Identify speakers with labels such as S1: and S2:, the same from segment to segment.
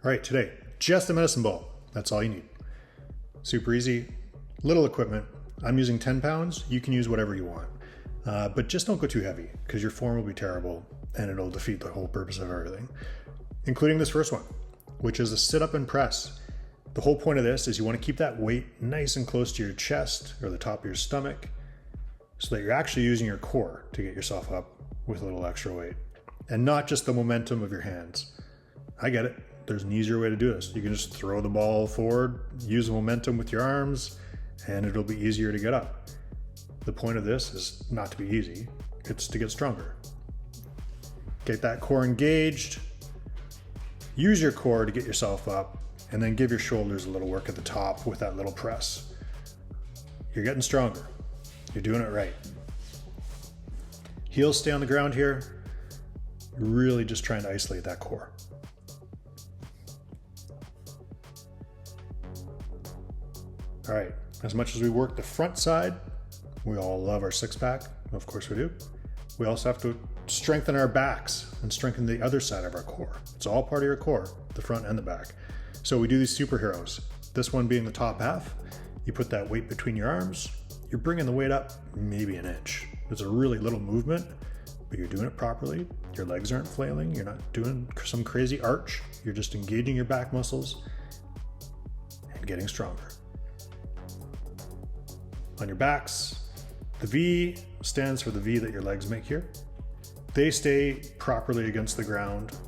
S1: All right, today, just a medicine ball. That's all you need. Super easy, little equipment. I'm using 10 pounds. You can use whatever you want. But just don't go too heavy because your form will be terrible and it'll defeat the whole purpose of everything, including this first one, which is a sit up and press. The whole point of this is you want to keep that weight nice and close to your chest or the top of your stomach so that you're actually using your core to get yourself up with a little extra weight and not just the momentum of your hands. I get it. There's an easier way to do this. You can just throw the ball forward, use the momentum with your arms, and it'll be easier to get up. The point of this is not to be easy, it's to get stronger. Get that core engaged, use your core to get yourself up, and then give your shoulders a little work at the top with that little press. You're getting stronger. You're doing it right. Heels stay on the ground here. You're really just trying to isolate that core. All right, as much as we work the front side, we all love our six pack. Of course we do. We also have to strengthen our backs and strengthen the other side of our core. It's all part of your core, the front and the back. So we do these superheroes. This one being the top half, you put that weight between your arms, you're bringing the weight up maybe an inch. It's a really little movement, but you're doing it properly. Your legs aren't flailing. You're not doing some crazy arch. You're just engaging your back muscles and getting stronger. On your backs, the V stands for the V that your legs make here. They stay properly against the ground.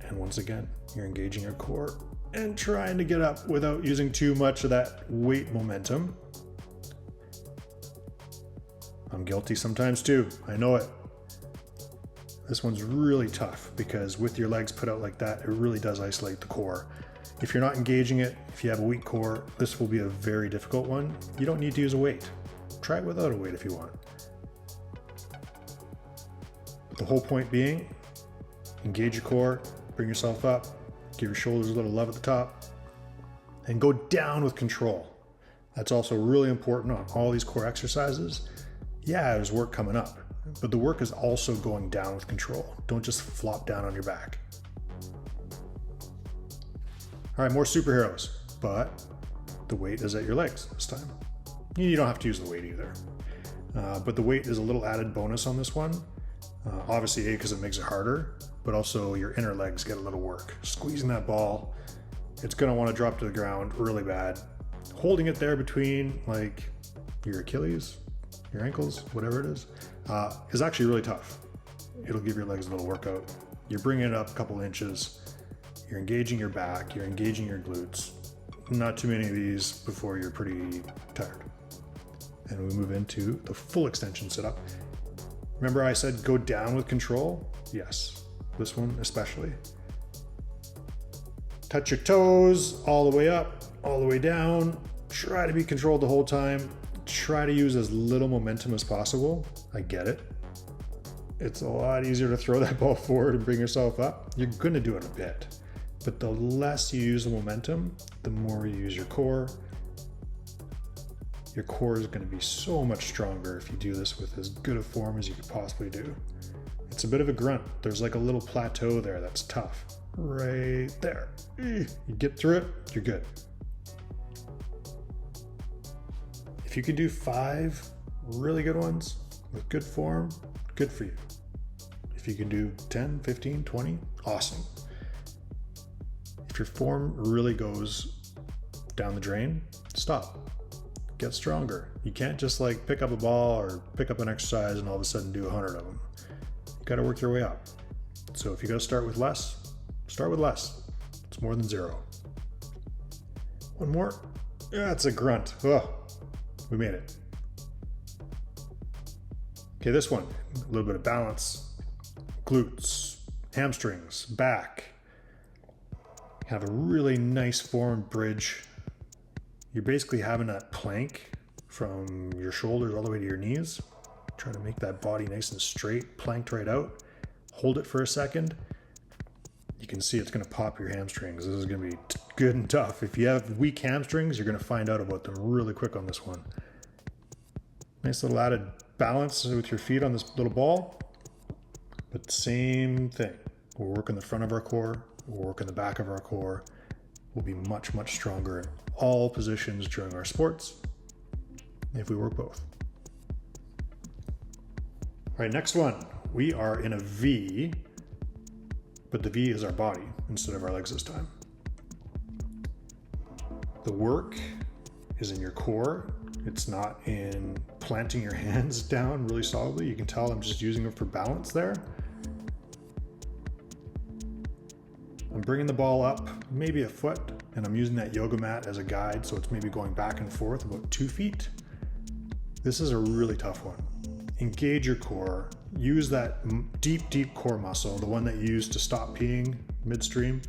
S1: And once again, you're engaging your core and trying to get up without using too much of that weight momentum. I'm guilty sometimes too, I know it. This one's really tough because with your legs put out like that, it really does isolate the core. If you're not engaging it, if you have a weak core, this will be a very difficult one. You don't need to use a weight. Try it without a weight if you want. But the whole point being, engage your core, bring yourself up, give your shoulders a little love at the top, and go down with control. That's also really important on all these core exercises. Yeah, there's work coming up, but the work is also going down with control. Don't just flop down on your back. All right, more superheroes, but the weight is at your legs this time. You don't have to use the weight either. But the weight is a little added bonus on this one. Obviously, because it makes it harder, but also your inner legs get a little work. Squeezing that ball, it's gonna wanna drop to the ground really bad. Holding it there between like your Achilles, your ankles, whatever it is actually really tough. It'll give your legs a little workout. You're bringing it up a couple inches. You're engaging your back, you're engaging your glutes. Not too many of these before you're pretty tired. And we move into the full extension sit-up. Remember I said go down with control? Yes, this one especially. Touch your toes all the way up, all the way down. Try to be controlled the whole time. Try to use as little momentum as possible. I get it. It's a lot easier to throw that ball forward and bring yourself up. You're gonna do it a bit. But the less you use the momentum, the more you use your core. Your core is going to be so much stronger if you do this with as good a form as you could possibly do. It's a bit of a grunt. There's like a little plateau there that's tough. Right there. You get through it, you're good. If you can do 5 really good ones with good form, good for you. If you can do 10, 15, 20, awesome. If your form really goes down the drain, stop. Get stronger. You can't just like pick up a ball or pick up an exercise and all of a sudden do 100 of them. You got to work your way up. So if you got to start with less, start with less. It's more than 0. One more. Yeah, it's a grunt. Oh, we made it. Okay, this one, a little bit of balance. Glutes, hamstrings, back. Have a really nice form bridge. You're basically having that plank from your shoulders all the way to your knees. Try to make that body nice and straight, planked right out. Hold it for a second. You can see it's gonna pop your hamstrings. This is gonna be good and tough. If you have weak hamstrings, you're gonna find out about them really quick on this one. Nice little added balance with your feet on this little ball. But same thing. We're working the front of our core, we'll work in the back of our core. We'll be much, much stronger in all positions during our sports if we work both. All right, next one. We are in a V, but the V is our body instead of our legs this time. The work is in your core. It's not in planting your hands down really solidly. You can tell I'm just using it for balance there. I'm bringing the ball up maybe a foot, and I'm using that yoga mat as a guide, so it's maybe going back and forth about 2 feet. This is a really tough one. Engage your core. Use that deep core muscle, the one that you use to stop peeing midstream.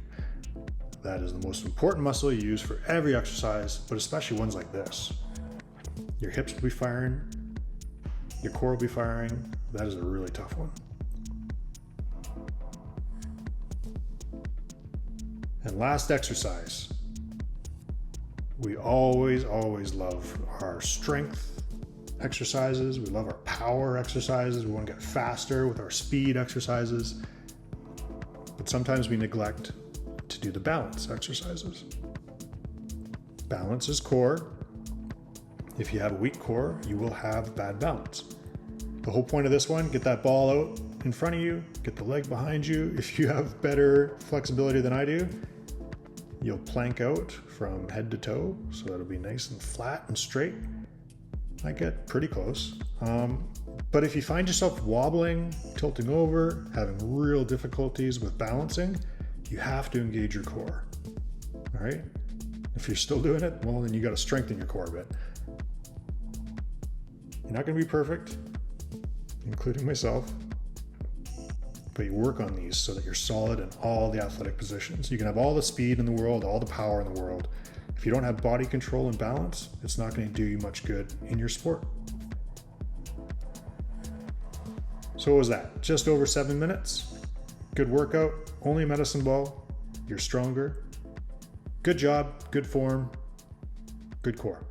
S1: That is the most important muscle you use for every exercise, but especially ones like this. Your hips will be firing, your core will be firing. That is a really tough one. And last exercise. We always love our strength exercises. We love our power exercises. We want to get faster with our speed exercises. But sometimes we neglect to do the balance exercises. Balance is core. If you have a weak core, you will have bad balance. The whole point of this one, get that ball out in front of you, get the leg behind you. If you have better flexibility than I do, you'll plank out from head to toe, so that'll be nice and flat and straight. I get pretty close. But if you find yourself wobbling, tilting over, having real difficulties with balancing, you have to engage your core. All right? If you're still doing it, well, then you got to strengthen your core a bit. You're not going to be perfect, including myself, but you work on these so that you're solid in all the athletic positions. You can have all the speed in the world, all the power in the world. If you don't have body control and balance, it's not going to do you much good in your sport. So what was that? Just over 7 minutes. Good workout, only a medicine ball. You're stronger. Good job, good form, good core.